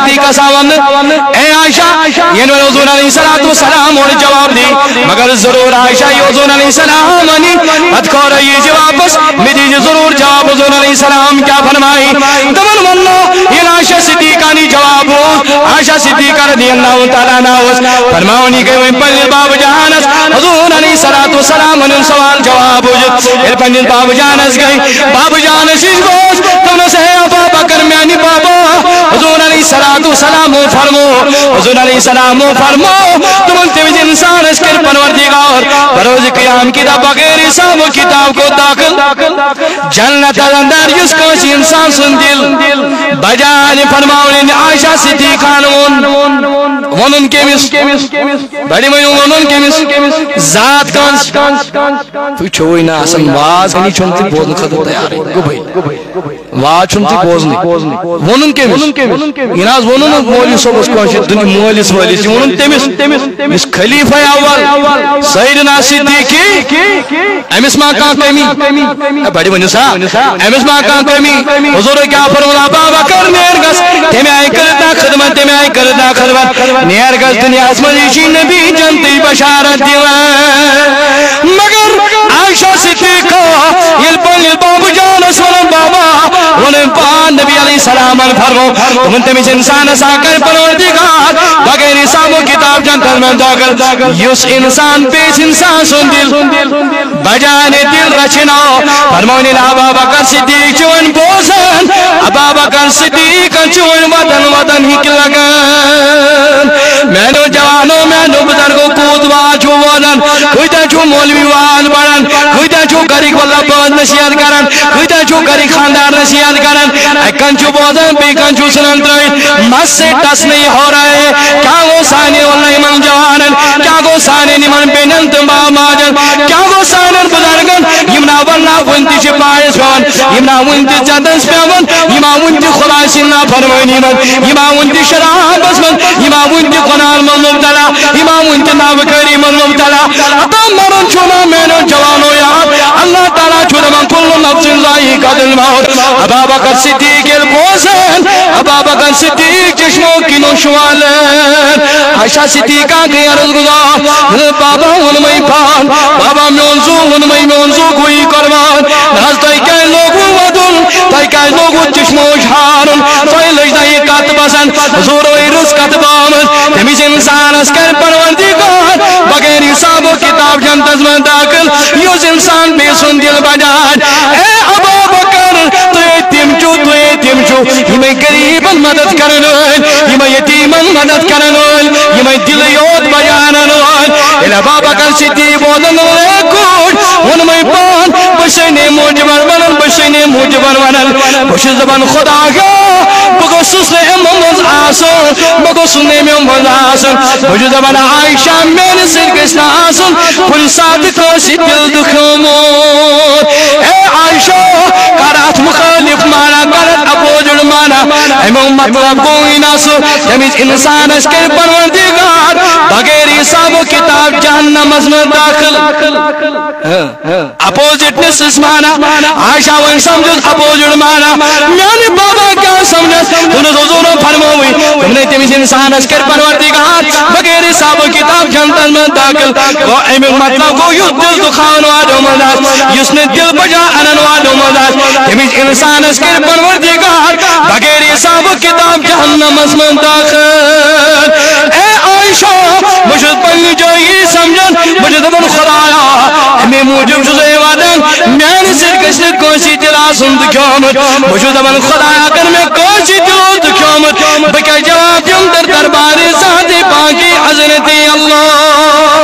صدیقہ ساون اے عائشہ یہ حضور علیہ السلام اور جواب دی مگر ضرور عائشہ یہ حضور علیہ السلام انی بد کو رہی جی واپس میری ضرور جواب حضور علیہ السلام کیا فرمائی دمن واللہ یہ عائشہ صدیقہ نی جواب عائشہ صدیقہ رضی اللہ تعالیٰ عنہ فرماؤنی کہ وہ پنجل باب جہانس حضور علیہ السلام ان سوال جواب یہ پنجل باب جہانس گئی باب جہانس اس گوش تم سے ابا بکر میانی بابا حضور علیہ السلام فرمو حضور علیہ السلام فرمو تم تیز انسان اس کے پروردگار بروز قیام کی دا بغیر حساب و کتاب کو داخل جنت اندر جس کو انسان سن دل بجان فرماؤن عائشہ صدیقہ ونن کیمس بڑی میں ونن کیمس ذات کانس تو چھوئی نا آسان واز کنی چھنتی بوزن خطر تیار ہے گو بھئی واز چھنتی بوزنی ونن کیمس اناز ونن مولی صبح اس کو دنی مولی سوالی سی ونن تیمس اس خلیفہ اول سیدنا صدیقی امس ما کان کمی بڑی میں نسا امس ما کان کمی حضور کیا فرمولا بابا کر نیر گس تیمی آئی کرتا خدمت تیمی آئی کرتا خدمت نیر گز دنیا اسمجیشی نبی جنتی بشارت دیوان مگر عائشہ صدیقہ یلپن بابو جان سولن بابا انہیں پان نبی علیہ السلام فرمو تمہیں تمیز انسان ساکر پروردگار بغیر حساب و کتاب جنتر میں داخل یس انسان پیس انسان سن دل بجانے دل رچنا فرمونی ابا بکر صدیق چون بوزن ابا بکر صدیق چون وطن ہی لگن میں نو جوانوں میں نو بزرگوں کودوا چھو وادن کوئیتا چھو مولوی وان بڑن کوئیتا چھو گری واللہ بہت نصیحت کرن کوئیتا چھو گری خاندار نصیحت کرن ایکن چھو بوزن بیکن چھو سنن ترائن مس سے ٹس نہیں ہو رہے کیا گو سانے واللہ امام جوانن کیا گو سانے نمان بینن تمبا ماجن کیا گو سانن بزرگن یمنا واللہ ونتی شپائس وان یمنا ونتی جدنس پیون یما ونتی خلاصی نا فرمونی من یما ونتی شراب اسمن یما ونتی قنال من مبتلا یما ونتی نابکری من مبتلا اتم مرن چھونا مینو جوانو یاد اللہ تعالیٰ چھونا من کل نفس لائی قدل موت ابا بکر صدیق البوزن ابا بکر صدیق چشموں کی نوشوالن عائشہ صدیقہ کی عرض گزار بابا انمائی پان بابا میونزو کوئی قربان ناز تائی کئی لوگو ودن تائی کئی لوگو چشموں شہارن تائی لجدائی کاتباسن حضور و عرص کاتبامن تمیز انسان اسکر پروردگار بغیر حساب و کتاب جنتز میں داخل یوز انسان بے سن دل بجان اے ابا بکر تو یتیم چھو ہمیں قریباً مدد کرنوئن ہمیں یتیماً مدد کرنوئن ہمیں دلیوت بجاننوئن اے ابا بکر صدیق بودن لیکن ان میں پان بشینے موجبر ونن بشینے موجبر ونن بش زبان خدا گا بگوسس نے اممز آسن بگوسن نے اممز آسن بش زبان عائشہ میں سر کسنا آسن پھر صادق سی دل دکھومون اے عائشہ کرات مخالف مانا کرات اپوجڑ مانا امم مطلب کوئی ناسو تمیز انسان اس کے پروردگار بغیر حساب و کتاب جہنم از میں داخل اپوزٹنس اس مانا عائشہ وہی سمجھت اپوزٹ مانا میانی بابا کیا سمجھت تنہیں حضور فرموئی تم نے تمیز انسان اس کر پروردگار بغیر حساب و کتاب جنتن میں داخل وہ ایمن مطلب کو یو دل دخان وادو مداس یس نے دل بجا انن وادو مداس تمیز انسان اس کر پروردگار بغیر حساب و کتاب جہنم اس میں داخل اے عائشہ مجھے پنی جائیے سمجھن مجھے دبن خدایا ہمیں موجب جزے وادن میانی سر کشن کوشی دلا سند کیومت مجھے دبن خدایا کر میں کوشی دلوت کیومت بکے جواب دیم در دربار ذات پاکی حضرت اللہ